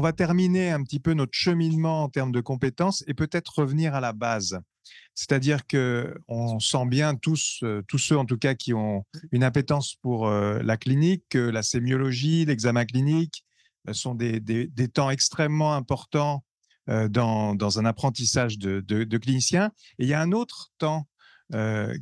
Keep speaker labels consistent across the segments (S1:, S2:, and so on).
S1: va terminer un petit peu notre cheminement en termes de compétences et peut-être revenir à la base. C'est-à-dire que on sent bien tous ceux en tout cas qui ont une appétence pour la clinique, que la sémiologie, l'examen clinique sont des temps extrêmement importants dans un apprentissage de clinicien. Et il y a un autre temps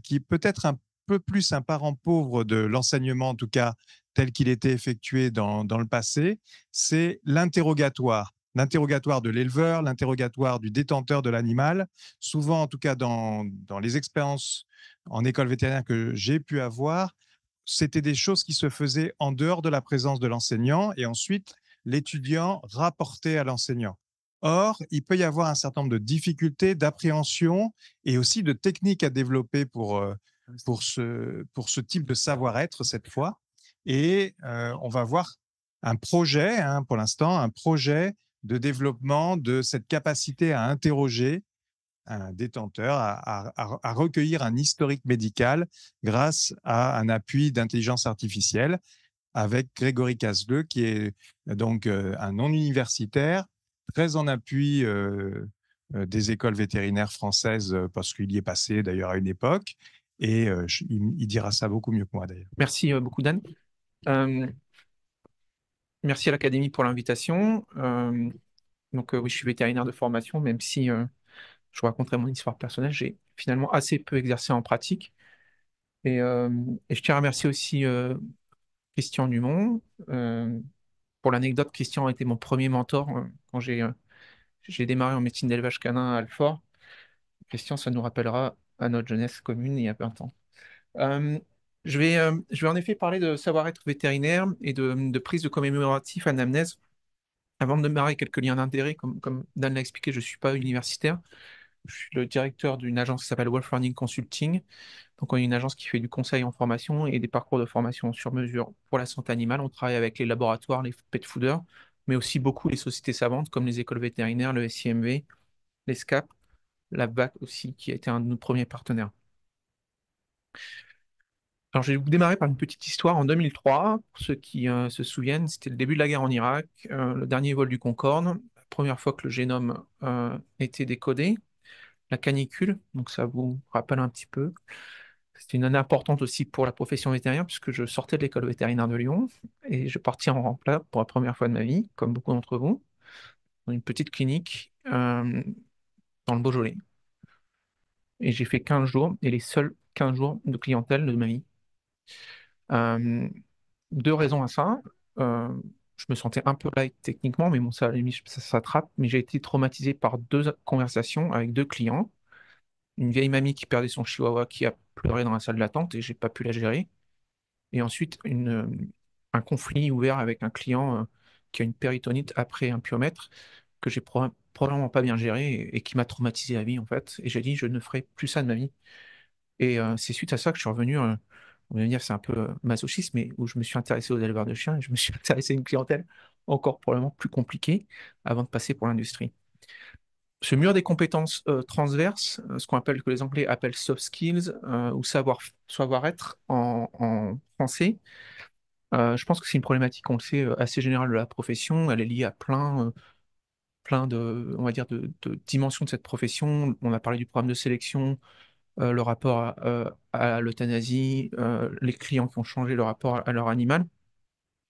S1: qui est peut-être un peu plus un parent pauvre de l'enseignement, en tout cas tel qu'il était effectué dans le passé, c'est l'interrogatoire. L'interrogatoire de l'éleveur, l'interrogatoire du détenteur de l'animal. Souvent, en tout cas dans les expériences en école vétérinaire que j'ai pu avoir, c'était des choses qui se faisaient en dehors de la présence de l'enseignant et ensuite l'étudiant rapportait à l'enseignant. Or, il peut y avoir un certain nombre de difficultés, d'appréhension et aussi de techniques à développer pour ce type de savoir-être cette fois. Et on va voir un projet, hein, pour l'instant, un projet de développement de cette capacité à interroger un détenteur, à recueillir un historique médical grâce à un appui d'intelligence artificielle avec Grégory Cazeleux, qui est donc un non-universitaire, très en appui des écoles vétérinaires françaises, parce qu'il y est passé d'ailleurs à une époque, et il dira ça beaucoup mieux que moi d'ailleurs.
S2: Merci beaucoup, Dan. Euh, Merci à l'Académie pour l'invitation. Oui, je suis vétérinaire de formation, même si je vous raconterai mon histoire personnelle, j'ai finalement assez peu exercé en pratique. Et je tiens à remercier aussi Christian Dumont. Pour l'anecdote, Christian a été mon premier mentor quand j'ai démarré en médecine d'élevage canin à Alfort. Christian, ça nous rappellera à notre jeunesse commune il y a 20 ans. Euh, je vais en effet parler de savoir-être vétérinaire et de prise de commémoratif anamnèse. Avant de démarrer, quelques liens d'intérêt, comme Dan l'a expliqué, je ne suis pas universitaire. Je suis le directeur d'une agence qui s'appelle Wolf Learning Consulting. Donc, on est une agence qui fait du conseil en formation et des parcours de formation sur mesure pour la santé animale. On travaille avec les laboratoires, les pet fooders, mais aussi beaucoup les sociétés savantes comme les écoles vétérinaires, le SIMV, les SCAP, la BAC aussi, qui a été un de nos premiers partenaires. Alors, je vais vous démarrer par une petite histoire. En 2003, pour ceux qui se souviennent, c'était le début de la guerre en Irak, le dernier vol du Concorde, la première fois que le génome était décodé, la canicule, donc ça vous rappelle un petit peu. C'était une année importante aussi pour la profession vétérinaire, puisque je sortais de l'école vétérinaire de Lyon et je partis en remplacement pour la première fois de ma vie, comme beaucoup d'entre vous, dans une petite clinique dans le Beaujolais. Et j'ai fait 15 jours, et les seuls 15 jours de clientèle de ma vie. Euh, Deux raisons à ça. Euh, je me sentais un peu light techniquement, mais bon, ça, à la limite, ça s'attrape. Mais j'ai été traumatisé par deux conversations avec deux clients. Une vieille mamie qui perdait son chihuahua qui a pleuré dans la salle d'attente et j'ai pas pu la gérer. Et ensuite, un conflit ouvert avec un client qui a une péritonite après un pyomètre que j'ai probablement pas bien géré et qui m'a traumatisé à vie en fait. Et j'ai dit, je ne ferai plus ça de ma vie. Et c'est suite à ça que je suis revenu, on va dire c'est un peu masochiste, mais où je me suis intéressé aux éleveurs de chiens et je me suis intéressé à une clientèle encore probablement plus compliquée avant de passer pour l'industrie. Ce mur des compétences transverses, ce qu'on appelle, que les Anglais appellent soft skills ou savoir-être en français, je pense que c'est une problématique, on le sait, assez générale de la profession. Elle est liée à plein de, on va dire, de dimensions de cette profession. On a parlé du programme de sélection, le rapport à l'euthanasie, les clients qui ont changé le rapport à leur animal.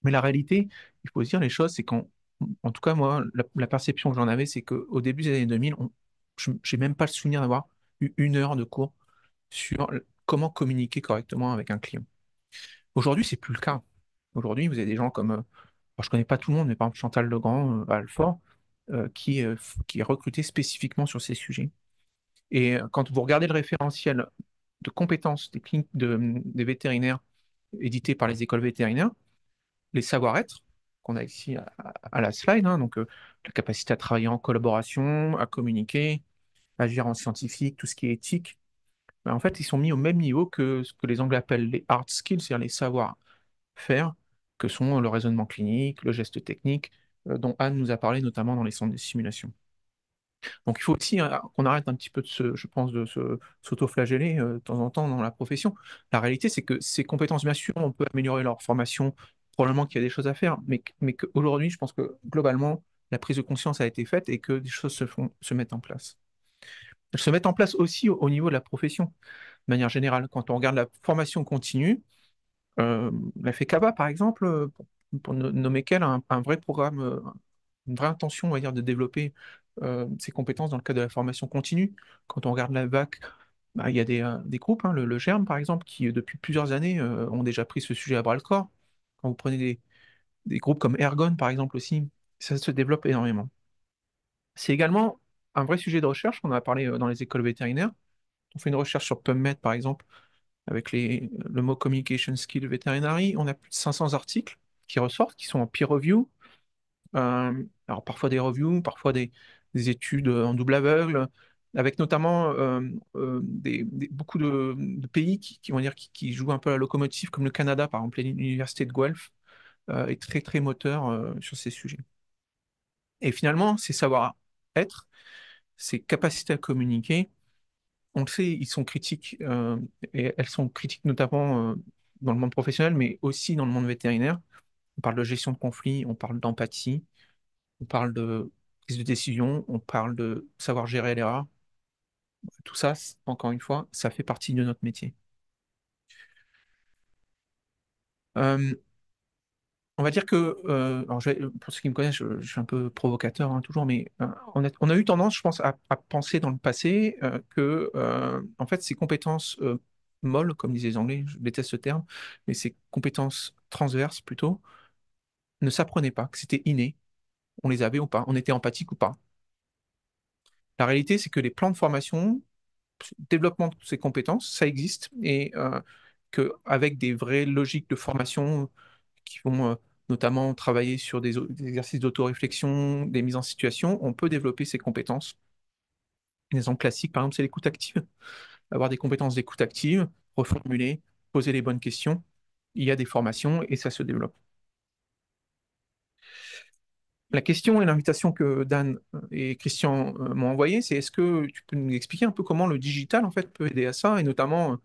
S2: Mais la réalité, il faut se dire les choses, c'est en tout cas, moi, la perception que j'en avais, c'est qu'au début des années 2000, je n'ai même pas le souvenir d'avoir eu une heure de cours sur comment communiquer correctement avec un client. Aujourd'hui, c'est plus le cas. Aujourd'hui, vous avez des gens comme, alors, je connais pas tout le monde, mais par exemple Chantal Legrand à Alfort, qui est recruté spécifiquement sur ces sujets. Et quand vous regardez le référentiel de compétences des cliniques des vétérinaires édité par les écoles vétérinaires, les savoir-être, qu'on a ici à la slide, hein, donc la capacité à travailler en collaboration, à communiquer, à agir en scientifique, tout ce qui est éthique, ben, en fait, ils sont mis au même niveau que ce que les Anglais appellent les hard skills, c'est-à-dire les savoir-faire, que sont le raisonnement clinique, le geste technique, dont Anne nous a parlé notamment dans les centres de simulation. Donc il faut aussi qu'on arrête un petit peu je pense, de s'auto-flageller de temps en temps dans la profession. La réalité, c'est que ces compétences, bien sûr, on peut améliorer leur formation, probablement qu'il y a des choses à faire, mais qu'aujourd'hui, je pense que globalement, la prise de conscience a été faite et que des choses se mettent en place. Elles se mettent en place aussi au niveau de la profession, de manière générale. Quand on regarde la formation continue, la FECABA, par exemple, pour nommer qu'elle, a un vrai programme, une vraie intention, on va dire, de développer ses compétences dans le cadre de la formation continue. Quand on regarde la VAC, bah, il y a des groupes, hein, le GERM, par exemple, qui, depuis plusieurs années, ont déjà pris ce sujet à bras-le-corps. Quand vous prenez des groupes comme Ergon, par exemple, aussi, ça se développe énormément. C'est également un vrai sujet de recherche. On en a parlé dans les écoles vétérinaires. On fait une recherche sur PubMed, par exemple, avec le mot Communication Skill Veterinary. On a plus de 500 articles qui ressortent, qui sont en peer review. Alors parfois des reviews, parfois des études en double aveugle, avec notamment beaucoup de pays qui vont dire qui jouent un peu la locomotive, comme le Canada, par exemple, l'université de Guelph est très très moteur sur ces sujets. Et finalement, ces savoir-être, ces capacités à communiquer, on le sait, ils sont critiques, et elles sont critiques notamment dans le monde professionnel, mais aussi dans le monde vétérinaire. On parle de gestion de conflits, on parle d'empathie, on parle de prise de décision, on parle de savoir gérer l'erreur. Tout ça, encore une fois, ça fait partie de notre métier. Euh, on va dire que, alors pour ceux qui me connaissent, je suis un peu provocateur hein, toujours, mais on a eu tendance, je pense, à penser dans le passé que, en fait, ces compétences molles, comme disaient les Anglais, je déteste ce terme, mais ces compétences transverses plutôt, ne s'apprenaient pas, que c'était inné, on les avait ou pas, on était empathique ou pas. La réalité, c'est que les plans de formation, développement de ces compétences, ça existe, et qu'avec des vraies logiques de formation qui vont notamment travailler sur des exercices d'autoréflexion, des mises en situation, on peut développer ces compétences. Un exemple classique, par exemple, c'est l'écoute active. Avoir des compétences d'écoute active, reformuler, poser les bonnes questions. Il y a des formations et ça se développe. La question et l'invitation que Dan et Christian m'ont envoyé, c'est est-ce que tu peux nous expliquer un peu comment le digital en fait peut aider à ça et notamment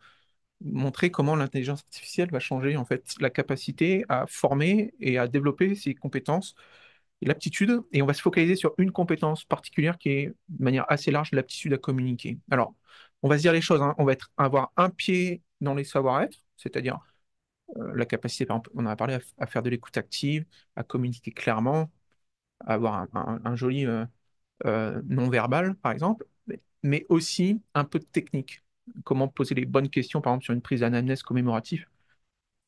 S2: montrer comment l'intelligence artificielle va changer en fait la capacité à former et à développer ses compétences et l'aptitude, et on va se focaliser sur une compétence particulière qui est de manière assez large l'aptitude à communiquer. Alors, on va se dire les choses, hein. On va avoir un pied dans les savoir-être, c'est-à-dire la capacité, par exemple, on en a parlé, à faire de l'écoute active, à communiquer clairement, à avoir un joli non-verbal, par exemple, mais aussi un peu de technique. Comment poser les bonnes questions, par exemple, sur une prise d'anamnèse commémorative,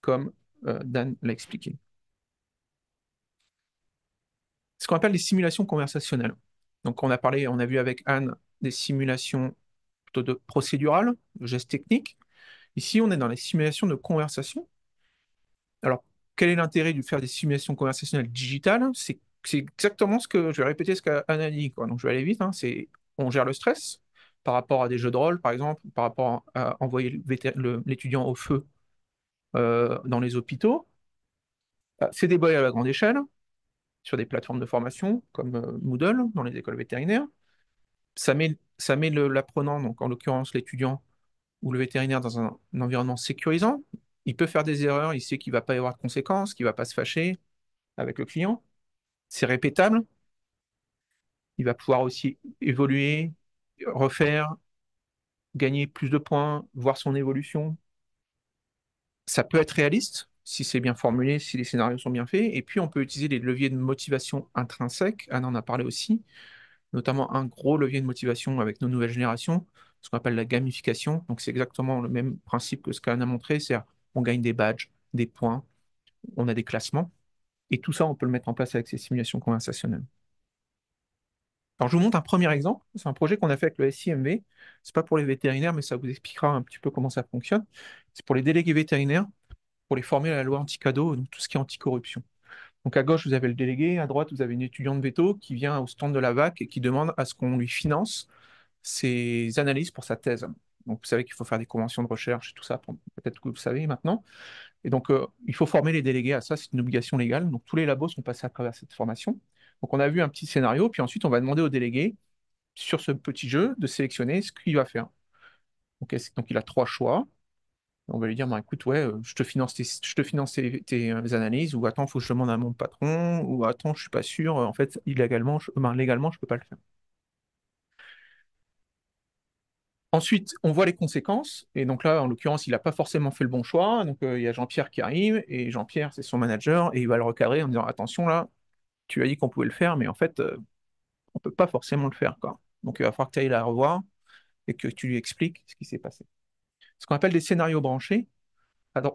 S2: comme Dan l'a expliqué. Ce qu'on appelle des simulations conversationnelles. Donc, on a parlé, on a vu avec Anne des simulations plutôt de procédurales, de gestes techniques. Ici, on est dans les simulations de conversation. Alors, quel est l'intérêt de faire des simulations conversationnelles digitales? C'est exactement ce que je vais répéter ce qu'Anne a dit, quoi. Donc, je vais aller vite, hein. On gère le stress par rapport à des jeux de rôle, par exemple, par rapport à envoyer l'étudiant au feu dans les hôpitaux. C'est déployé à la grande échelle sur des plateformes de formation comme Moodle dans les écoles vétérinaires. Ça met l'apprenant, donc en l'occurrence l'étudiant ou le vétérinaire, dans un environnement sécurisant. Il peut faire des erreurs, il sait qu'il ne va pas y avoir de conséquences, qu'il ne va pas se fâcher avec le client. C'est répétable. Il va pouvoir aussi évoluer, refaire, gagner plus de points, voir son évolution. Ça peut être réaliste si c'est bien formulé, si les scénarios sont bien faits. Et puis, on peut utiliser les leviers de motivation intrinsèques. Anne en a parlé aussi, notamment un gros levier de motivation avec nos nouvelles générations, ce qu'on appelle la gamification. Donc, c'est exactement le même principe que ce qu'Anne a montré, c'est on gagne des badges, des points, on a des classements, et tout ça, on peut le mettre en place avec ces simulations conversationnelles. Alors, je vous montre un premier exemple. C'est un projet qu'on a fait avec le SIMV. C'est pas pour les vétérinaires, mais ça vous expliquera un petit peu comment ça fonctionne. C'est pour les délégués vétérinaires, pour les former à la loi anti-cadeau, donc tout ce qui est anticorruption. Donc à gauche, vous avez le délégué, à droite, vous avez une étudiante veto qui vient au stand de la VAC et qui demande à ce qu'on lui finance ses analyses pour sa thèse. Donc vous savez qu'il faut faire des conventions de recherche et tout ça, peut-être que vous le savez maintenant. Et donc il faut former les délégués à ça, c'est une obligation légale. Donc tous les labos sont passés à travers cette formation. Donc on a vu un petit scénario, puis ensuite on va demander au délégué, sur ce petit jeu, de sélectionner ce qu'il va faire. Donc il a trois choix. On va lui dire, bah, écoute, ouais, je te finance tes analyses, ou attends, faut que je demande à mon patron, ou attends, je suis pas sûr, en fait, légalement, je peux pas le faire. Ensuite, on voit les conséquences, et donc là, en l'occurrence, il n'a pas forcément fait le bon choix, donc il y a Jean-Pierre qui arrive, et Jean-Pierre, c'est son manager, et il va le recadrer en disant, attention, là, tu as dit qu'on pouvait le faire, mais en fait, on peut pas forcément le faire, quoi. Donc il va falloir que tu ailles la revoir, et que tu lui expliques ce qui s'est passé. Ce qu'on appelle des scénarios branchés.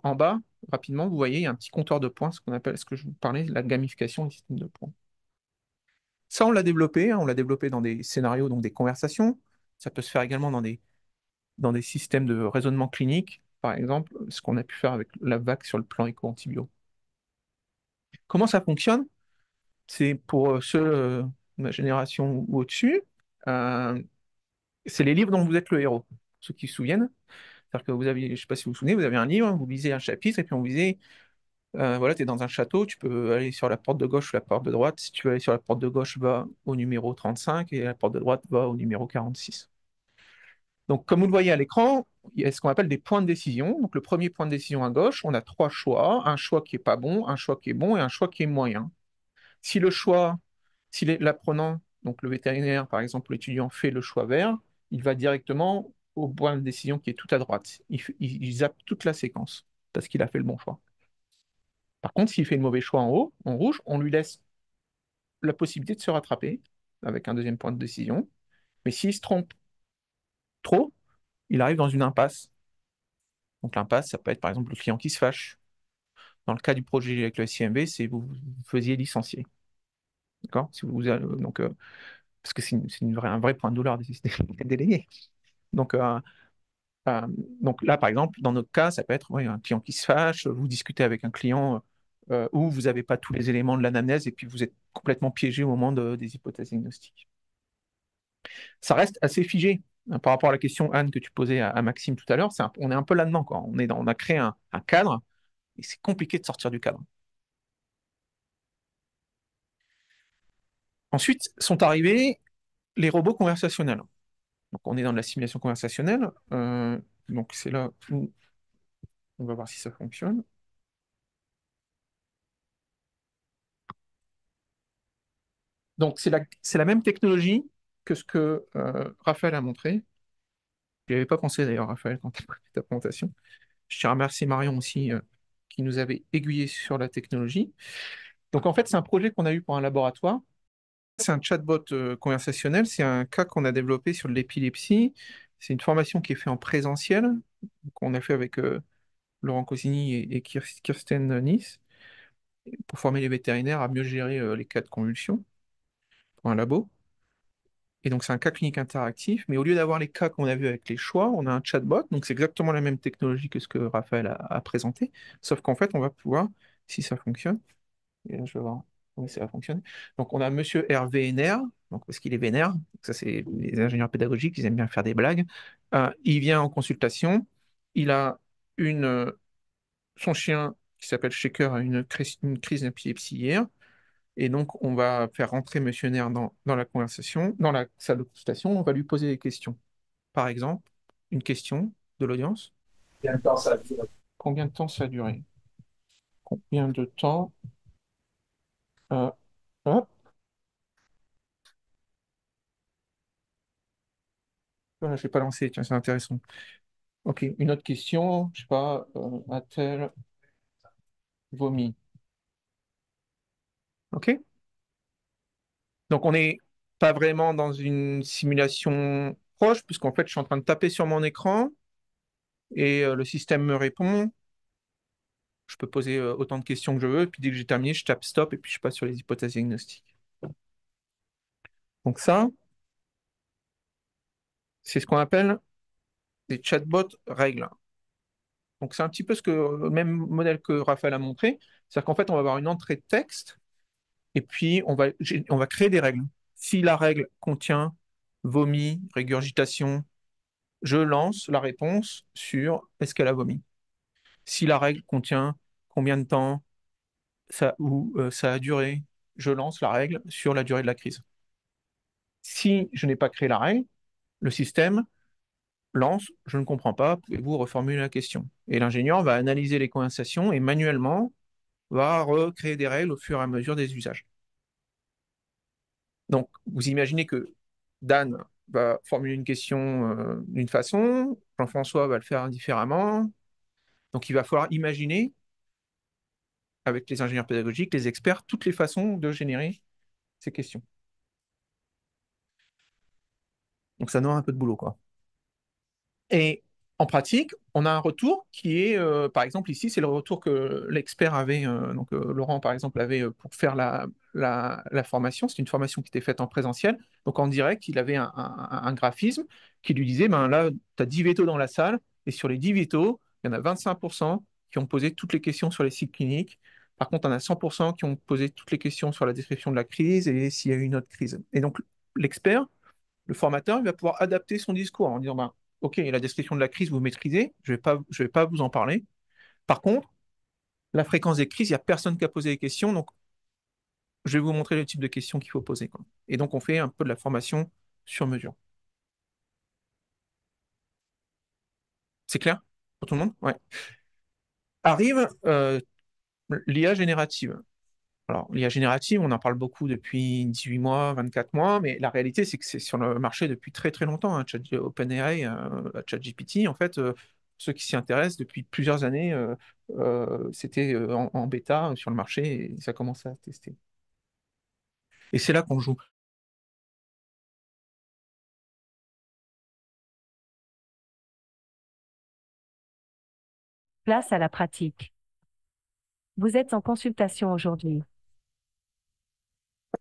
S2: En bas, rapidement, vous voyez, il y a un petit compteur de points, ce que je vous parlais, la gamification du système de points. Ça, on l'a développé, hein, on l'a développé dans des scénarios, donc des conversations. Ça peut se faire également dans des systèmes de raisonnement clinique, par exemple, ce qu'on a pu faire avec la VAC sur le plan éco-antibio. Comment ça fonctionne? C'est pour ceux de ma génération ou au-dessus, euh, c'est les livres dont vous êtes le héros. Ceux qui se souviennent, c'est-à-dire que vous aviez, je ne sais pas si vous vous souvenez, vous avez un livre, vous lisez un chapitre, et puis on vous disait, voilà, tu es dans un château, tu peux aller sur la porte de gauche ou la porte de droite. Si tu veux aller sur la porte de gauche, va au numéro 35 et la porte de droite va au numéro 46. Donc, comme vous le voyez à l'écran, il y a ce qu'on appelle des points de décision. Donc, le premier point de décision à gauche, on a trois choix, un choix qui est pas bon, un choix qui est bon et un choix qui est moyen. Si le choix, si l'apprenant, donc le vétérinaire par exemple, l'étudiant fait le choix vert, il va directement au point de décision qui est tout à droite. Il zappe toute la séquence parce qu'il a fait le bon choix. Par contre, s'il fait le mauvais choix en haut, en rouge, on lui laisse la possibilité de se rattraper avec un deuxième point de décision. Mais s'il se trompe trop, il arrive dans une impasse. Donc l'impasse, ça peut être par exemple le client qui se fâche. Dans le cas du projet avec le SIMB, c'est vous faisiez licencier. D'accord? Si vous, donc, parce que un vrai point de douleur des délégués. Donc, euh, donc là, par exemple, dans notre cas, ça peut être ouais, un client qui se fâche, vous discutez avec un client où vous n'avez pas tous les éléments de l'anamnèse et puis vous êtes complètement piégé au moment des hypothèses diagnostiques. Ça reste assez figé hein, par rapport à la question, Anne, que tu posais à Maxime tout à l'heure. On est un peu là-dedans, quoi. On a créé un cadre et c'est compliqué de sortir du cadre. Ensuite sont arrivés les robots conversationnels. Donc on est dans de la simulation conversationnelle. Donc c'est là où on va voir si ça fonctionne. Donc c'est la même technologie que ce que Raphaël a montré. Je n'y avais pas pensé d'ailleurs, Raphaël, quand tu as fait ta présentation. Je tiens à remercier Marion aussi, qui nous avait aiguillé sur la technologie. Donc en fait, c'est un projet qu'on a eu pour un laboratoire. C'est un chatbot conversationnel, c'est un cas qu'on a développé sur l'épilepsie. C'est une formation qui est faite en présentiel, qu'on a fait avec Laurent Cosigny et Kirsten Nice, pour former les vétérinaires à mieux gérer les cas de convulsion pour un labo. Et donc, c'est un cas clinique interactif, mais au lieu d'avoir les cas qu'on a vus avec les choix, on a un chatbot. Donc, c'est exactement la même technologie que ce que Raphaël a présenté, sauf qu'en fait, on va pouvoir, si ça fonctionne, et là, je vais voir, oui, ça va fonctionner. Donc, on a Monsieur Hervé Vénère, donc parce qu'il est vénère, donc ça, c'est les ingénieurs pédagogiques, ils aiment bien faire des blagues. Il vient en consultation, il a son chien qui s'appelle Shaker a une crise d'épilepsie hier. Et donc, on va faire rentrer Monsieur Nair dans la conversation, dans la salle de consultation, on va lui poser des questions. Par exemple, une question de l'audience.
S3: Combien de temps ça dure?
S2: Combien de temps ça a duré? Combien de temps euh, hop, voilà, je vais pas lancé, tiens, c'est intéressant. Ok, une autre question, je sais pas, a-t-elle vomi? Ok? Donc, on n'est pas vraiment dans une simulation proche, puisqu'en fait, je suis en train de taper sur mon écran et le système me répond. Je peux poser autant de questions que je veux, et puis dès que j'ai terminé, je tape stop et puis je passe sur les hypothèses diagnostiques. Donc ça, c'est ce qu'on appelle des chatbots règles. Donc c'est un petit peu le même modèle que Raphaël a montré, c'est-à-dire qu'en fait, on va avoir une entrée de texte et puis on va créer des règles. Si la règle contient vomi, régurgitation, je lance la réponse sur est-ce qu'elle a vomi. Si la règle contient combien de temps ça a duré, je lance la règle sur la durée de la crise. Si je n'ai pas créé la règle, le système lance, je ne comprends pas, pouvez-vous reformuler la question? Et l'ingénieur va analyser les conversations et manuellement va recréer des règles au fur et à mesure des usages. Donc, vous imaginez que Dan va formuler une question d'une façon, Jean-François va le faire différemment. Donc, il va falloir imaginer, avec les ingénieurs pédagogiques, les experts, toutes les façons de générer ces questions. Donc, ça demande un peu de boulot, quoi. Et en pratique, on a un retour qui est, par exemple, ici, c'est le retour que l'expert avait, donc Laurent, par exemple, avait pour faire la formation. C'est une formation qui était faite en présentiel. Donc, en direct, il avait un graphisme qui lui disait, ben là, tu as 10 vétos dans la salle, et sur les 10 vétos, il y en a 25% qui ont posé toutes les questions sur les sites cliniques. Par contre, on a 100% qui ont posé toutes les questions sur la description de la crise et s'il y a eu une autre crise. Et donc, l'expert, le formateur, il va pouvoir adapter son discours en disant, ben, OK, la description de la crise, vous maîtrisez, je vais pas vous en parler. Par contre, la fréquence des crises, il n'y a personne qui a posé des questions, donc je vais vous montrer le type de questions qu'il faut poser, quoi. Et donc, on fait un peu de la formation sur mesure. C'est clair pour tout le monde? Ouais. Arrive l'IA générative. Alors, l'IA générative, on en parle beaucoup depuis 18 mois, 24 mois, mais la réalité, c'est que c'est sur le marché depuis très très longtemps, hein. OpenAI, ChatGPT, en fait, ceux qui s'y intéressent depuis plusieurs années, c'était en bêta sur le marché et ça commence à tester. Et c'est là qu'on joue.
S3: Place à la pratique. Vous êtes en consultation aujourd'hui.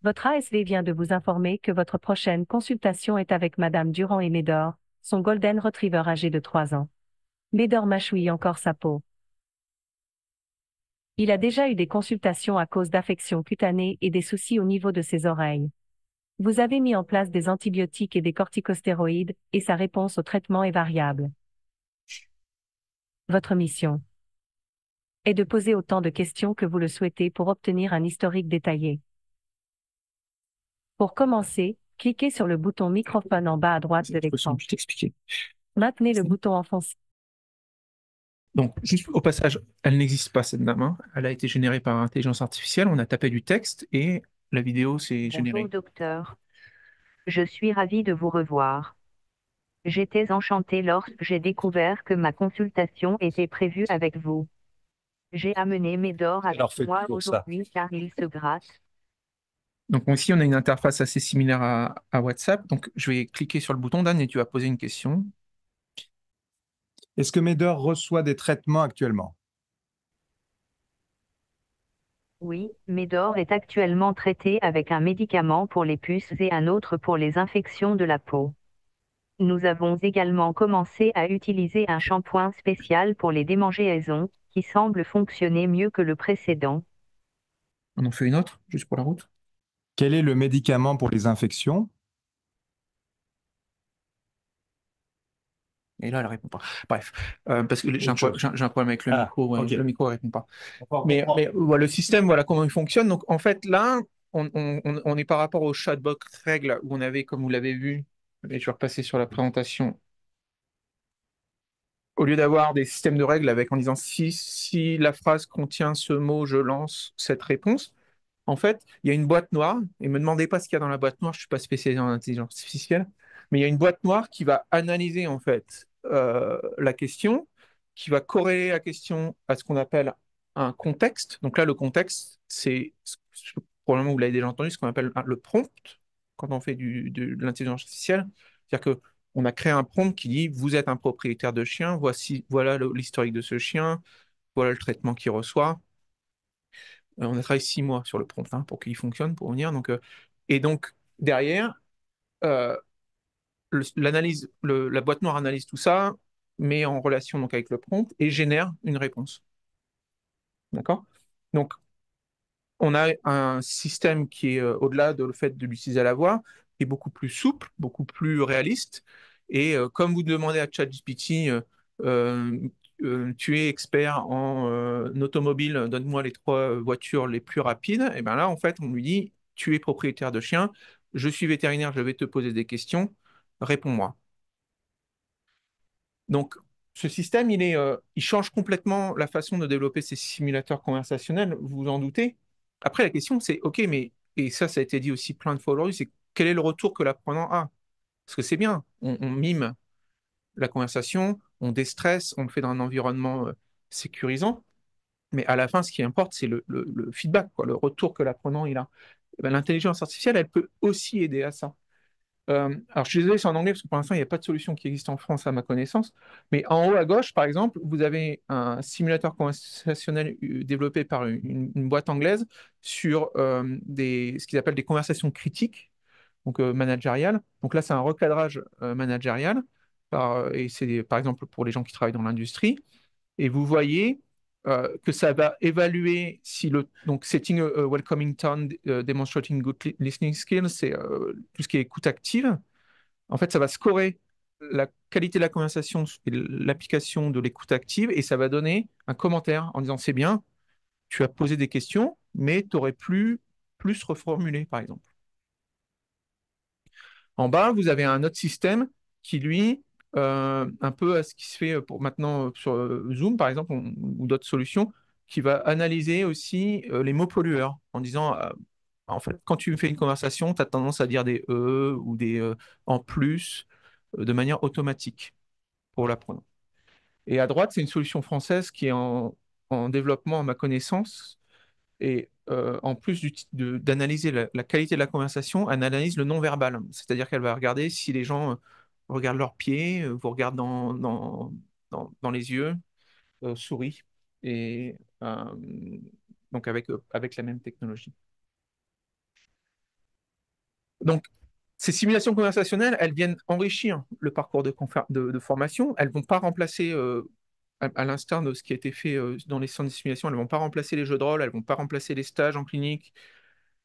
S3: Votre ASV vient de vous informer que votre prochaine consultation est avec Madame Durand et Médor, son Golden Retriever âgé de 3 ans. Médor mâchouille encore sa peau. Il a déjà eu des consultations à cause d'affections cutanées et des soucis au niveau de ses oreilles. Vous avez mis en place des antibiotiques et des corticostéroïdes, et sa réponse au traitement est variable. Votre mission est de poser autant de questions que vous le souhaitez pour obtenir un historique détaillé. Pour commencer, cliquez sur le bouton microphone en bas à droite de l'écran.
S2: Je t'expliquer.
S3: Maintenez le bouton enfoncé.
S2: Donc, juste au passage, elle n'existe pas cette dame, hein. Elle a été générée par intelligence artificielle. On a tapé du texte et la vidéo s'est générée.
S4: Bonjour docteur. Je suis ravie de vous revoir. J'étais enchantée lorsque j'ai découvert que ma consultation était prévue avec vous. J'ai amené Médor avec moi aujourd'hui car il se gratte.
S2: Donc ici, on a une interface assez similaire à WhatsApp. Donc je vais cliquer sur le bouton, Dan, et tu vas poser une question.
S1: Est-ce que Médor reçoit des traitements actuellement?
S4: Oui, Médor est actuellement traité avec un médicament pour les puces et un autre pour les infections de la peau. Nous avons également commencé à utiliser un shampoing spécial pour les démangeaisons, qui semble fonctionner mieux que le précédent.
S2: On en fait une autre, juste pour la route.
S1: Quel est le médicament pour les infections?
S2: Et là, elle répond pas. Bref, parce que j'ai un,
S1: Autre chose.
S2: j'ai un problème avec le micro. Ouais,
S1: ok.
S2: le micro ne répond pas.
S1: On
S2: Mais
S1: comprend.
S2: voilà, le système, voilà comment il fonctionne. Donc en fait, là, on est par rapport au chatbot règle où on avait, comme vous l'avez vu, et je vais repasser sur la présentation. Au lieu d'avoir des systèmes de règles avec en disant si la phrase contient ce mot, je lance cette réponse. En fait, il y a une boîte noire, et ne me demandez pas ce qu'il y a dans la boîte noire, je ne suis pas spécialisé en intelligence artificielle, mais il y a une boîte noire qui va analyser en fait la question, qui va corréler la question à ce qu'on appelle un contexte. Donc là, le contexte, c'est probablement vous l'avez déjà entendu, ce qu'on appelle le prompt quand on fait de l'intelligence artificielle. C'est-à-dire que on a créé un prompt qui dit vous êtes un propriétaire de chien, voilà l'historique de ce chien, voilà le traitement qu'il reçoit. On a travaillé 6 mois sur le prompt hein, pour qu'il fonctionne, pour venir. Donc, et donc, derrière, euh, la boîte noire analyse tout ça, met en relation donc, avec le prompt et génère une réponse. D'accord? Donc, on a un système qui est au-delà de le fait de l'utiliser à la voix, qui est beaucoup plus souple, beaucoup plus réaliste. Et comme vous demandez à ChatGPT, euh, tu es expert en automobile, donne-moi les 3 voitures les plus rapides. Et bien là, en fait, on lui dit, tu es propriétaire de chien, je suis vétérinaire, je vais te poser des questions, réponds-moi. Donc, ce système, il change complètement la façon de développer ces simulateurs conversationnels, vous vous en doutez. Après, la question, c'est, OK, mais, et ça a été dit aussi plein de fois aujourd'hui, c'est quel est le retour que l'apprenant a? Parce que c'est bien, on mime la conversation, on déstresse, on le fait dans un environnement sécurisant, mais à la fin, ce qui importe, c'est le feedback, quoi, le retour que l'apprenant il a. Eh ben, l'intelligence artificielle, elle peut aussi aider à ça. Alors, je suis désolé, c'est en anglais parce que pour l'instant, il n'y a pas de solution qui existe en France à ma connaissance. Mais en haut à gauche, par exemple, vous avez un simulateur conversationnel développé par une boîte anglaise sur ce qu'ils appellent des conversations critiques, donc managériales. Donc là, c'est un recadrage managérial. Et c'est par exemple pour les gens qui travaillent dans l'industrie. Et vous voyez que ça va évaluer si donc setting a welcoming tone, demonstrating good listening skills, c'est tout ce qui est écoute active. En fait, ça va scorer la qualité de la conversation et l'application de l'écoute active et ça va donner un commentaire en disant c'est bien, tu as posé des questions, mais tu aurais plus reformulé, par exemple. En bas, vous avez un autre système qui, lui, un peu à ce qui se fait pour maintenant sur Zoom, par exemple, ou d'autres solutions, qui va analyser aussi les mots pollueurs en disant, en fait, quand tu fais une conversation, tu as tendance à dire des ou des en plus de manière automatique pour l'apprenant. Et à droite, c'est une solution française qui est en développement à ma connaissance, et en plus d'analyser la qualité de la conversation, elle analyse le non-verbal. C'est-à-dire qu'elle va regarder si les gens regardent leurs pieds, vous regardent dans les yeux, sourient. Et donc avec la même technologie. Donc, ces simulations conversationnelles, elles viennent enrichir le parcours de formation. Elles ne vont pas remplacer, à l'instar de ce qui a été fait dans les centres de simulation, elles ne vont pas remplacer les jeux de rôle, elles ne vont pas remplacer les stages en clinique,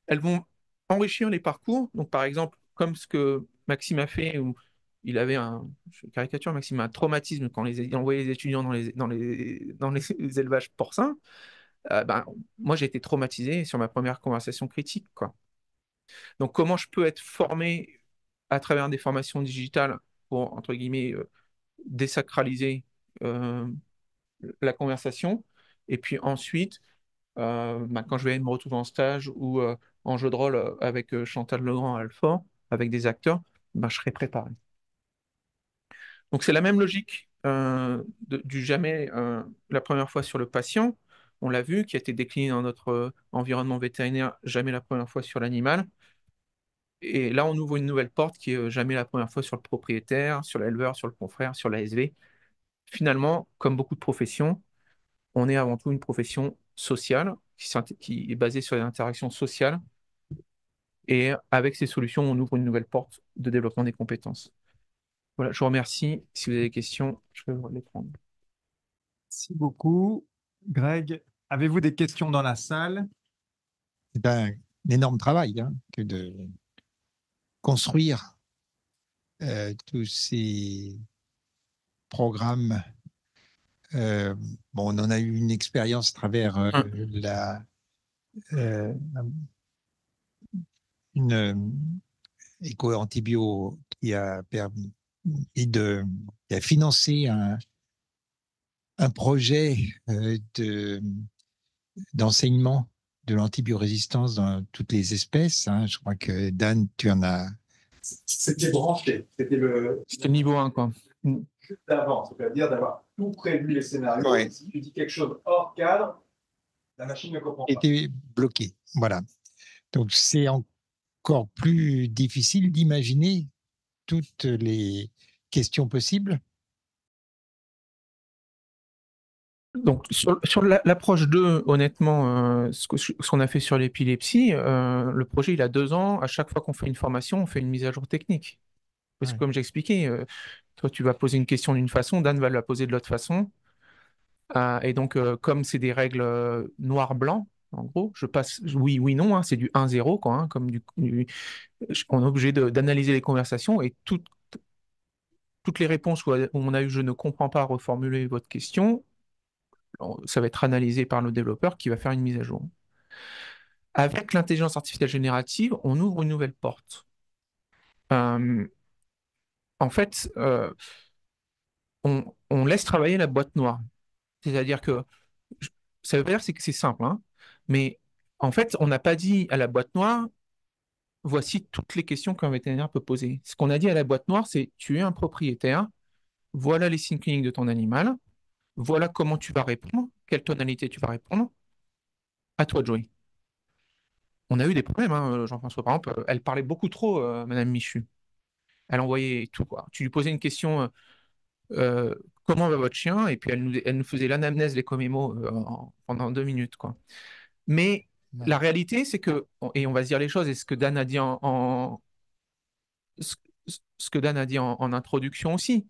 S2: elles vont enrichir les parcours. Donc, par exemple, comme ce que Maxime a fait, où il avait je caricature Maxime, un traumatisme quand il envoyait les étudiants dans les élevages porcins. Ben, moi, j'ai été traumatisé sur ma première conversation critique, quoi. Donc, comment je peux être formé à travers des formations digitales pour, entre guillemets, désacraliser euh, la conversation. Et puis ensuite, bah, quand je vais me retrouver en stage ou en jeu de rôle avec Chantal Legrand à Alfort, avec des acteurs, bah, je serai préparé. Donc c'est la même logique du jamais la première fois sur le patient, on l'a vu, qui a été décliné dans notre environnement vétérinaire, jamais la première fois sur l'animal. Et là, on ouvre une nouvelle porte qui est jamais la première fois sur le propriétaire, sur l'éleveur, sur le confrère, sur l'ASV. Finalement, comme beaucoup de professions, on est avant tout une profession sociale qui est basée sur les interactions sociales. Et avec ces solutions, on ouvre une nouvelle porte de développement des compétences. Voilà, je vous remercie. Si vous avez des questions, je peux les prendre.
S1: Merci beaucoup. Greg, avez-vous des questions dans la salle?
S5: C'est un énorme travail que de construire tous ces programmes. Bon, on en a eu une expérience à travers une éco-antibio qui a permis qui a financé un projet d'enseignement de l'antibiorésistance dans toutes les espèces. Je crois que Dan, tu en as.
S1: C'était branché. C'était le
S2: niveau 1, quoi.
S1: d'avant, c'est-à-dire d'avoir tout prévu les scénarios.
S5: Ouais.
S1: Si tu dis quelque chose hors cadre, la machine ne comprend pas.
S5: Était bloqué. Voilà. Donc, c'est encore plus difficile d'imaginer toutes les questions possibles.
S2: Donc, sur l'approche 2, honnêtement, ce qu'on a fait sur l'épilepsie, le projet, il a 2 ans. À chaque fois qu'on fait une formation, on fait une mise à jour technique. Parce que, comme j'expliquais, toi, tu vas poser une question d'une façon, Dan va la poser de l'autre façon. Et donc, comme c'est des règles noir-blanc, en gros, je passe oui, oui, non, c'est du 1-0, quoi, comme on est obligé d'analyser les conversations et toutes les réponses où on a eu je ne comprends pas, reformuler votre question, ça va être analysé par le développeur qui va faire une mise à jour. Avec l'intelligence artificielle générative, on ouvre une nouvelle porte. En fait, on laisse travailler la boîte noire. C'est-à-dire que je- ça veut pas dire que c'est simple, hein, mais en fait, on n'a pas dit à la boîte noire, voici toutes les questions qu'un vétérinaire peut poser. Ce qu'on a dit à la boîte noire, c'est tu es un propriétaire, voilà les signes cliniques de ton animal, voilà comment tu vas répondre, quelle tonalité tu vas répondre, à toi de jouer. On a eu des problèmes, hein, Jean-François. Par exemple, elle parlait beaucoup trop, Madame Michu. Elle envoyait tout, quoi. Tu lui posais une question, comment va votre chien? Et puis elle nous faisait l'anamnèse, les comémos pendant 2 minutes, quoi. Mais
S1: Ouais.
S2: la réalité, c'est que, et on va se dire les choses, et ce que Dan a dit ce, ce que Dan a dit en introduction aussi,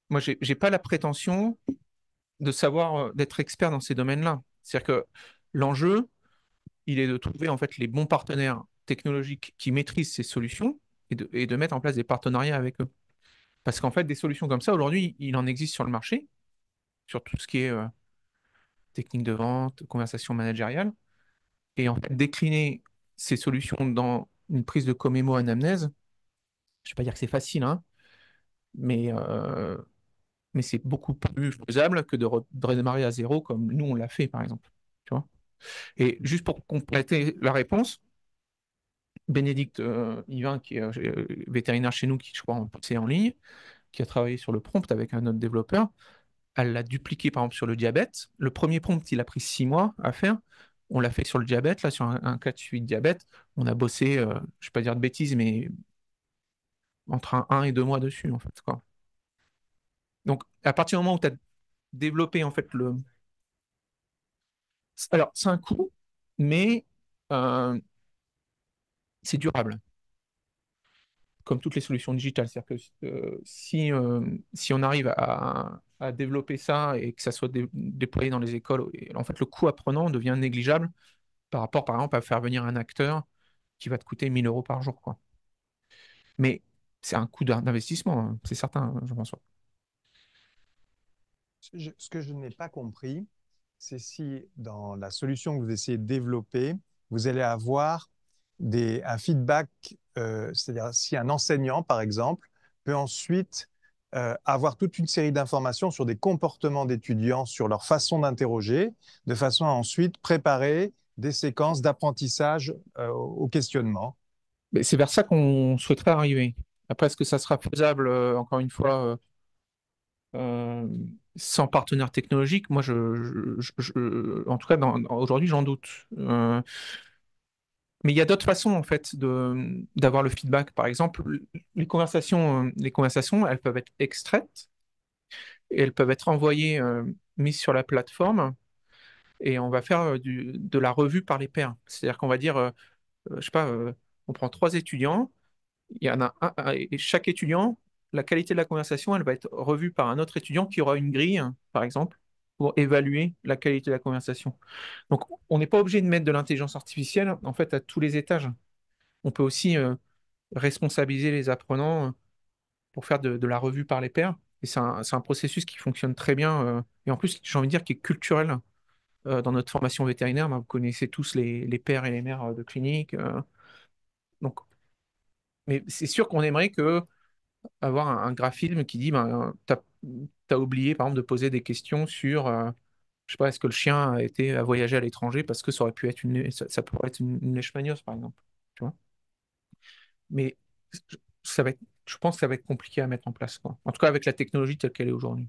S2: moi, j'ai pas la prétention de savoir, d'être expert dans ces domaines-là. C'est-à-dire que l'enjeu, il est de trouver en fait les bons partenaires technologiques qui maîtrisent ces solutions et de mettre en place des partenariats avec eux. Parce qu'en fait, des solutions comme ça, aujourd'hui, il en existe sur le marché, sur tout ce qui est technique de vente, conversation managériale. Et en fait, décliner ces solutions dans une prise de commémo anamnèse, je ne vais pas dire que c'est facile, hein, mais, euh, mais c'est beaucoup plus faisable que de redémarrer à zéro comme nous, on l'a fait, par exemple. Tu vois. Et juste pour compléter la réponse, Bénédicte Yvain, qui est vétérinaire chez nous, qui, je crois, c'est en ligne, qui a travaillé sur le prompt avec un autre développeur, elle l'a dupliqué, par exemple, sur le diabète. Le premier prompt, il a pris 6 mois à faire. On l'a fait sur le diabète, là, sur un cas de suivi de diabète. On a bossé, je ne vais pas dire de bêtises, mais entre 1 et 2 mois dessus, en fait, quoi. Donc, à partir du moment où tu as développé, en fait, le... Alors, c'est un coût, mais euh, c'est durable, comme toutes les solutions digitales. C'est-à-dire que si on arrive à développer ça et que ça soit déployé dans les écoles, en fait, le coût apprenant devient négligeable par rapport, par exemple, à faire venir un acteur qui va te coûter 1 000 € par jour, quoi. Mais c'est un coût d'investissement, hein, c'est certain, je pense.
S1: Ce que je n'ai pas compris, c'est si dans la solution que vous essayez de développer, vous allez avoir un feedback, c'est-à-dire si un enseignant, par exemple, peut ensuite avoir toute une série d'informations sur des comportements d'étudiants, sur leur façon d'interroger, de façon à ensuite préparer des séquences d'apprentissage au questionnement.
S2: Mais c'est vers ça qu'on souhaiterait arriver. Après, est-ce que ça sera faisable, encore une fois, euh, sans partenaire technologique? Moi, en tout cas, aujourd'hui, j'en doute. Mais il y a d'autres façons, en fait, d'avoir le feedback. Par exemple, les conversations, elles peuvent être extraites et elles peuvent être envoyées, mises sur la plateforme et on va faire de la revue par les pairs. C'est-à-dire qu'on va dire, je sais pas, on prend 3 étudiants, il y en a et chaque étudiant, la qualité de la conversation, elle va être revue par un autre étudiant qui aura une grille, par exemple, pour évaluer la qualité de la conversation. Donc, on n'est pas obligé de mettre de l'intelligence artificielle, en fait, à tous les étages. On peut aussi responsabiliser les apprenants pour faire de la revue par les pairs. Et c'est un processus qui fonctionne très bien. Et en plus, j'ai envie de dire, qui est culturel dans notre formation vétérinaire. Ben, vous connaissez tous les pères et les mères de clinique. Donc, mais c'est sûr qu'on aimerait que avoir un graphisme qui dit, ben, t'as oublié, par exemple, de poser des questions sur, je sais pas, est-ce que le chien a voyagé à l'étranger parce que ça aurait pu être ça pourrait être une leishmaniose, par exemple. Tu vois. Mais ça va être, je pense que ça va être compliqué à mettre en place, quoi. En tout cas, avec la technologie telle qu'elle est aujourd'hui.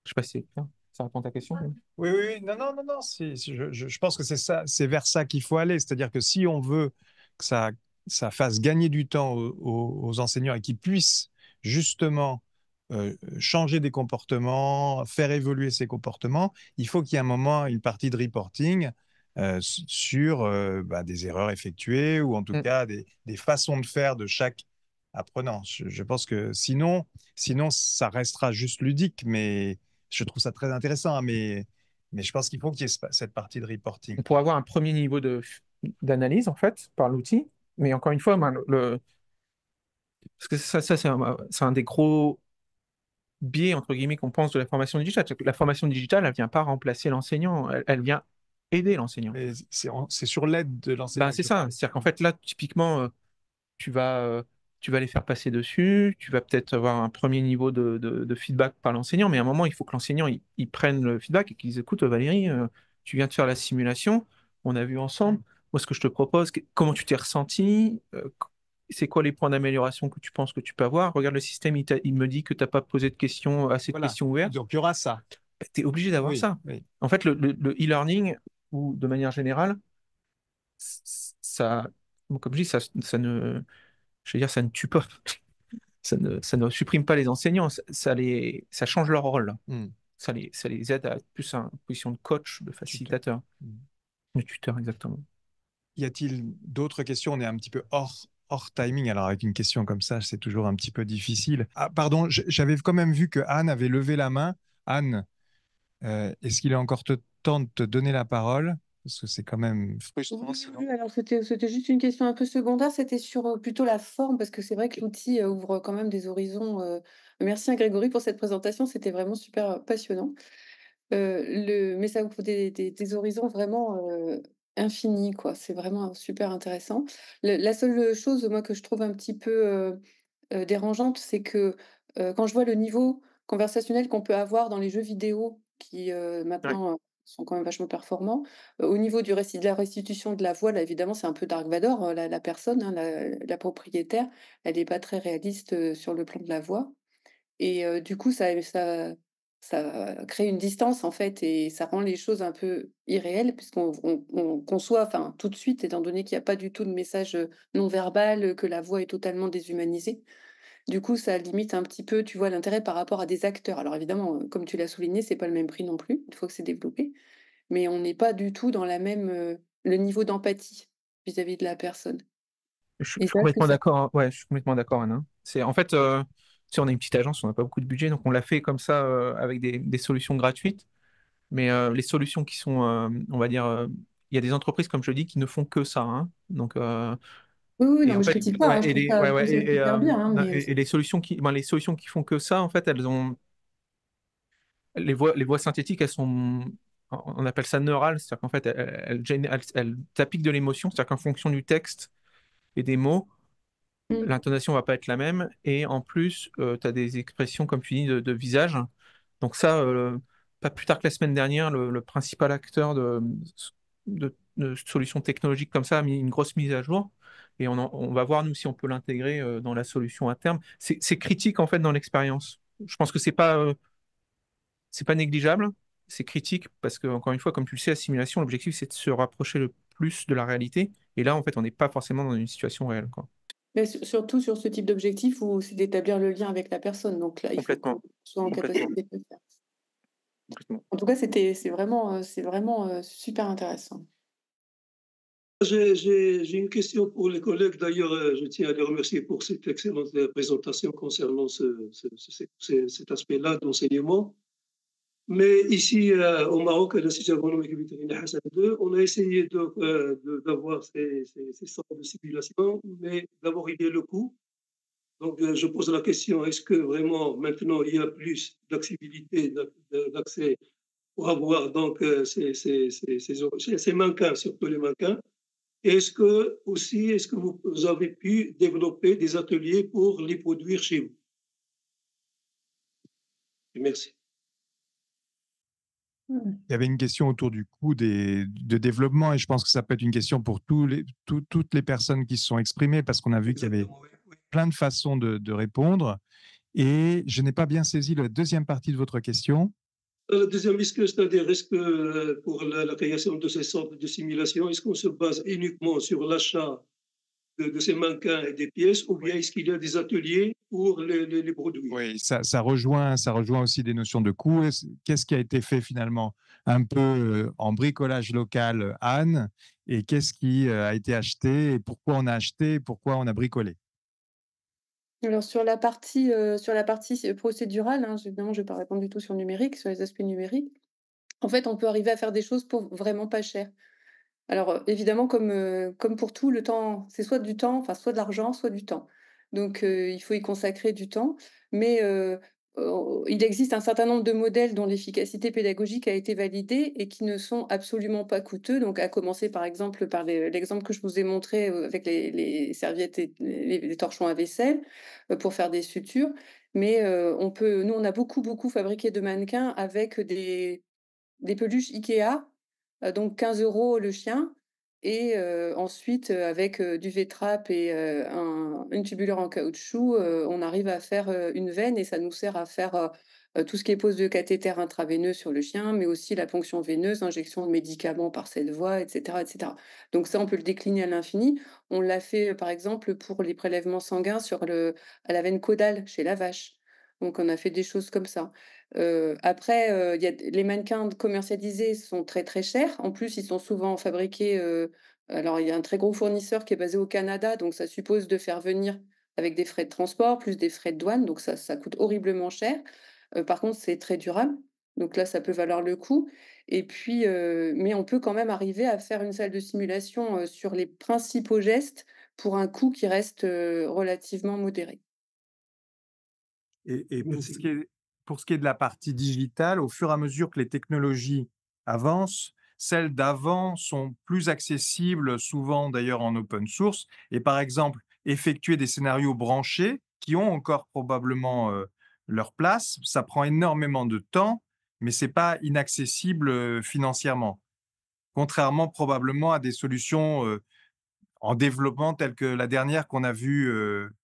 S2: Je sais pas si c'est clair. Ça répond à ta question?
S1: Oui, oui, oui. Non, non, non, non. Je pense que c'est ça, c'est vers ça qu'il faut aller. C'est-à-dire que si on veut que ça fasse gagner du temps aux enseignants et qu'ils puissent justement changer des comportements, faire évoluer ces comportements, il faut qu'il y ait un moment, une partie de reporting sur bah, des erreurs effectuées ou en tout
S2: Mm.
S1: cas des façons de faire de chaque apprenant. Je pense que sinon, ça restera juste ludique, mais je trouve ça très intéressant, mais je pense qu'il faut qu'il y ait cette partie de reporting.
S2: On pourrait avoir un premier niveau d'analyse, en fait, par l'outil. Mais encore une fois, ben, parce que ça c'est un des gros biais, entre guillemets, qu'on pense de la formation digitale. C'est que la formation digitale, elle vient pas remplacer l'enseignant, elle vient aider l'enseignant.
S1: Mais c'est sur l'aide de
S2: Ben,
S1: l'enseignant que
S2: c'est
S1: je
S2: ça.
S1: parle.
S2: C'est-à-dire qu'en fait, là, typiquement, tu vas, tu vas les faire passer dessus, tu vas peut-être avoir un premier niveau de feedback par l'enseignant, mais à un moment, il faut que l'enseignant il prenne le feedback et qu'il dise, écoute, Valérie, tu viens de faire la simulation, on a vu ensemble, moi, ce que je te propose, comment tu t'es ressenti, c'est quoi les points d'amélioration que tu penses que tu peux avoir? Regarde, le système, il me dit que tu n'as pas posé de questions, assez de
S1: Voilà.
S2: questions ouvertes.
S1: Donc, il y aura ça.
S2: Tu es obligé d'avoir
S1: Oui,
S2: ça.
S1: oui.
S2: En fait, le e-learning, ou de manière générale, ça, comme je dis, ça ne, je veux dire, ça ne tue pas. Ça ne supprime pas les enseignants, ça change leur rôle.
S1: Hmm.
S2: Ça les aide à être plus en position de coach, de facilitateur,
S1: Hmm.
S2: de tuteur, exactement.
S1: Y a-t-il d'autres questions? On est un petit peu hors timing. Alors, avec une question comme ça, c'est toujours un petit peu difficile. Ah, pardon, j'avais quand même vu que Anne avait levé la main. Anne, est-ce qu'il est encore temps de te donner la parole? Parce que c'est quand même frustrant
S6: Oui,
S1: sinon.
S6: oui, alors c'était juste une question un peu secondaire, c'était sur plutôt la forme, parce que c'est vrai que l'outil ouvre quand même des horizons. Merci à Grégory pour cette présentation, c'était vraiment super passionnant. Mais ça ouvre des horizons vraiment infinis, quoi. C'est vraiment super intéressant. La seule chose, moi, que je trouve un petit peu dérangeante, c'est que quand je vois le niveau conversationnel qu'on peut avoir dans les jeux vidéo qui,
S2: Ouais.
S6: maintenant, sont quand même vachement performants, au niveau de la restitution de la voix, là, évidemment, c'est un peu Dark Vador, la personne, hein, la propriétaire, elle est pas très réaliste, sur le plan de la voix et du coup, ça crée une distance, en fait et ça rend les choses un peu irréelles puisqu'on conçoit, enfin, tout de suite, étant donné qu'il y a pas du tout de message, non verbal, que la voix est totalement déshumanisée. Du coup, ça limite un petit peu, tu vois, l'intérêt par rapport à des acteurs. Alors évidemment, comme tu l'as souligné, c'est pas le même prix non plus, une fois que c'est développé, mais on n'est pas du tout dans le niveau d'empathie vis-à-vis de la personne
S2: Je
S6: et
S2: suis
S6: ça, est-ce que
S2: complètement
S6: ça
S2: d'accord. Ouais, je suis complètement d'accord, Anna. C'est en fait, tu sais, on est une petite agence, on n'a pas beaucoup de budget, donc on l'a fait comme ça avec des solutions gratuites. Mais les solutions qui sont, on va dire, il y a des entreprises, comme je le dis, qui ne font que ça, hein. Donc,
S6: oui, oui,
S2: et
S6: non,
S2: en
S6: mais je
S2: fait,
S6: critique pas, hein, je trouve ça
S2: ouais,
S6: je trouve
S2: ouais,
S6: ça super bien, hein, mais
S2: et les solutions qui font que ça, en fait, elles ont les voix synthétiques, elles sont, on appelle ça neurales, c'est-à-dire qu'en fait, elles t'appliquent de l'émotion, c'est-à-dire qu'en fonction du texte et des mots,
S6: mmh,
S2: l'intonation va pas être la même. Et en plus, tu as des expressions, comme tu dis, de visage. Donc ça, pas plus tard que la semaine dernière, le principal acteur de solutions technologiques comme ça a mis une grosse mise à jour. Et on va voir, nous, si on peut l'intégrer dans la solution à terme. C'est critique, en fait, dans l'expérience. Je pense que c'est pas négligeable. C'est critique parce que, encore une fois, comme tu le sais, la simulation, l'objectif, c'est de se rapprocher le plus de la réalité. Et là, en fait, on n'est pas forcément dans une situation réelle, quoi.
S6: mais surtout sur ce type d'objectif où c'est d'établir le lien avec la personne, donc là, il faut qu'on
S2: Complètement.
S6: soit en
S2: Complètement.
S6: capacité de le faire.
S2: Complètement.
S6: En tout cas, c'est vraiment, super intéressant.
S7: J'ai une question pour les collègues. D'ailleurs, je tiens à les remercier pour cette excellente présentation concernant cet aspect-là d'enseignement. Mais ici, au Maroc, à l'Institut agronomique et vétérinaire Hassan II, on a essayé d'avoir ces sortes de simulations, mais d'avoir idée le coût. Donc, je pose la question, est-ce que vraiment maintenant il y a plus d'accessibilité, d'accès pour avoir donc ces mannequins, surtout les mannequins? Est-ce que vous avez pu développer des ateliers pour les produire chez vous? Merci.
S6: Mmh.
S1: Il y avait une question autour du coût de développement et je pense que ça peut être une question pour toutes les personnes qui se sont exprimées parce qu'on a vu qu'il y avait
S7: Exactement, oui, oui.
S1: plein de façons de répondre. Et je n'ai pas bien saisi la deuxième partie de votre question.
S7: La deuxième, c'est-à-dire, est-ce que pour la création de ces sortes de simulations, est-ce qu'on se base uniquement sur l'achat de ces mannequins et des pièces, ou bien est-ce qu'il y a des ateliers pour les produire?
S1: Oui, ça rejoint aussi des notions de coût. Qu'est-ce qui a été fait finalement un peu en bricolage local, Anne, et qu'est-ce qui a été acheté et pourquoi on a acheté et pourquoi on a bricolé?
S6: Alors sur la partie procédurale, hein, évidemment, je vais pas répondre du tout sur le numérique, sur les aspects numériques. En fait, on peut arriver à faire des choses pour vraiment pas cher. Alors, évidemment, comme pour tout, le temps, c'est soit du temps, enfin, soit de l'argent, soit du temps. Donc, il faut y consacrer du temps. Mais, il existe un certain nombre de modèles dont l'efficacité pédagogique a été validée et qui ne sont absolument pas coûteux. Donc, à commencer par exemple par l'exemple que je vous ai montré avec les serviettes et les torchons à vaisselle pour faire des sutures. Mais nous, on a beaucoup fabriqué de mannequins avec des peluches Ikea, donc 15 € le chien et ensuite, avec du V-Trap et une tubulure en caoutchouc, on arrive à faire, une veine et ça nous sert à faire, tout ce qui est pose de cathéter intraveineux sur le chien, mais aussi la ponction veineuse, injection de médicaments par cette voie et cetera et cetera. Donc ça, on peut le décliner à l'infini. On l'a fait, par exemple, pour les prélèvements sanguins à la veine caudale chez la vache. Donc on a fait des choses comme ça. Après, il y a les mannequins commercialisés sont très, très chers. En plus, ils sont souvent fabriqués, alors il y a un très gros fournisseur qui est basé au Canada, donc ça suppose de faire venir avec des frais de transport, plus des frais de douane, donc ça coûte horriblement cher. Par contre, c'est très durable, donc là, ça peut valoir le coup et puis, mais on peut quand même arriver à faire une salle de simulation, sur les principaux gestes pour un coût qui reste, relativement modéré.
S1: Et
S7: Merci.
S1: pour ce qui est de la partie digitale, au fur et à mesure que les technologies avancent, celles d'avant sont plus accessibles, souvent d'ailleurs en open source. Et par exemple, effectuer des scénarios branchés qui ont encore probablement leur place, ça prend énormément de temps, mais c'est pas inaccessible financièrement. Contrairement probablement à des solutions en développement telle que la dernière qu'on a vue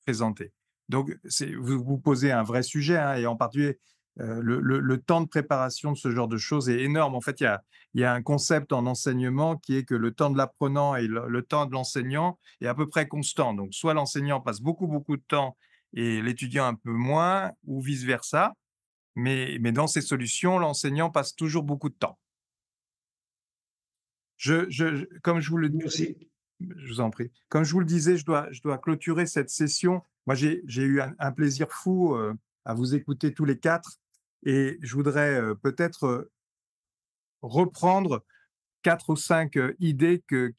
S1: présenter. Donc, vous posez un vrai sujet, hein, et en particulier, le temps de préparation de ce genre de choses est énorme. En fait, il y a un concept en enseignement qui est que le temps de l'apprenant et le temps de l'enseignant est à peu près constant. Donc, soit l'enseignant passe beaucoup de temps et l'étudiant un peu moins, ou vice-versa. Mais dans ces solutions, l'enseignant passe toujours beaucoup de temps. Comme je vous le
S7: Merci.
S1: Je vous en prie. Comme je vous le disais, je dois clôturer cette session. Moi, j'ai eu un plaisir fou à vous écouter tous les quatre et je voudrais peut-être reprendre 4 ou 5 idées que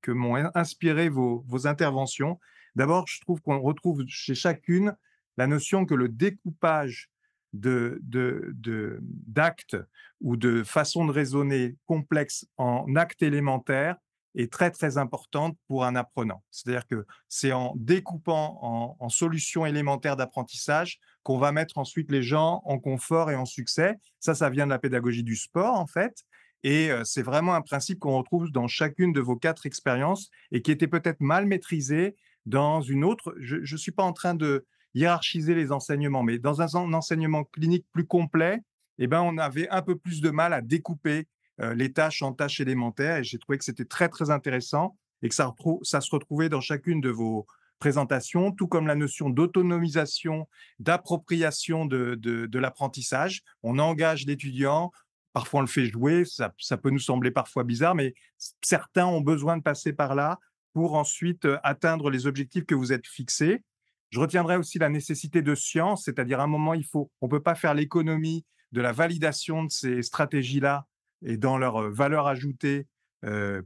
S1: m'ont inspiré vos interventions. D'abord, je trouve qu'on retrouve chez chacune la notion que le découpage d'actes ou de façons de raisonner complexes en actes élémentaires est très importante pour un apprenant. C'est-à-dire que c'est en découpant en solutions élémentaires d'apprentissage qu'on va mettre ensuite les gens en confort et en succès. Ça vient de la pédagogie du sport, en fait. Et c'est vraiment un principe qu'on retrouve dans chacune de vos 4 expériences et qui était peut-être mal maîtrisé dans une autre. Je ne suis pas en train de hiérarchiser les enseignements, mais dans un enseignement clinique plus complet, eh ben, on avait un peu plus de mal à découper les tâches en tâches élémentaires et j'ai trouvé que c'était très intéressant et que ça se retrouvait dans chacune de vos présentations, tout comme la notion d'autonomisation, d'appropriation de l'apprentissage. On engage l'étudiant, parfois on le fait jouer, ça peut nous sembler parfois bizarre, mais certains ont besoin de passer par là pour ensuite atteindre les objectifs que vous êtes fixés. Je retiendrai aussi la nécessité de science, c'est-à-dire à un moment, on ne peut pas faire l'économie de la validation de ces stratégies-là et dans leur valeur ajoutée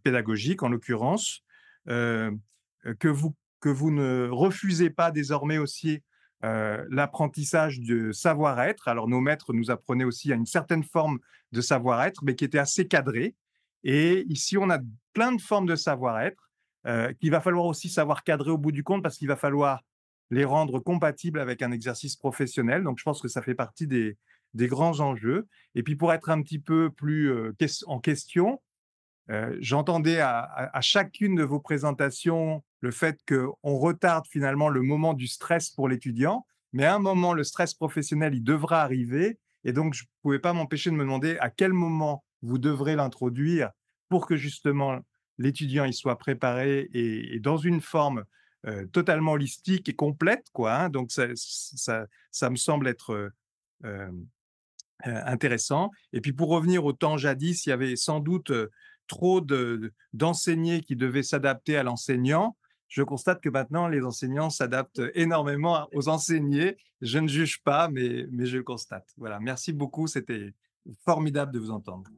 S1: pédagogique, en l'occurrence, euh, que vous ne refusez pas désormais aussi l'apprentissage de savoir-être. Alors, nos maîtres nous apprenaient aussi à une certaine forme de savoir-être, mais qui était assez cadré. Et ici, on a plein de formes de savoir-être qu'il va falloir aussi savoir cadrer au bout du compte parce qu'il va falloir les rendre compatibles avec un exercice professionnel. Donc, je pense que ça fait partie des grands enjeux. Et puis, pour être un petit peu plus en question, j'entendais à chacune de vos présentations le fait qu'on retarde finalement le moment du stress pour l'étudiant, mais à un moment, le stress professionnel, il devra arriver. Et donc, je ne pouvais pas m'empêcher de me demander à quel moment vous devrez l'introduire pour que justement l'étudiant il soit préparé et dans une forme totalement holistique et complète, quoi, hein. Donc, ça me semble être intéressant. Et puis, pour revenir au temps jadis, il y avait sans doute trop d'enseignés qui devaient s'adapter à l'enseignant. Je constate que maintenant, les enseignants s'adaptent énormément aux enseignés. Je ne juge pas, mais je constate. Voilà, merci beaucoup. C'était formidable de vous entendre.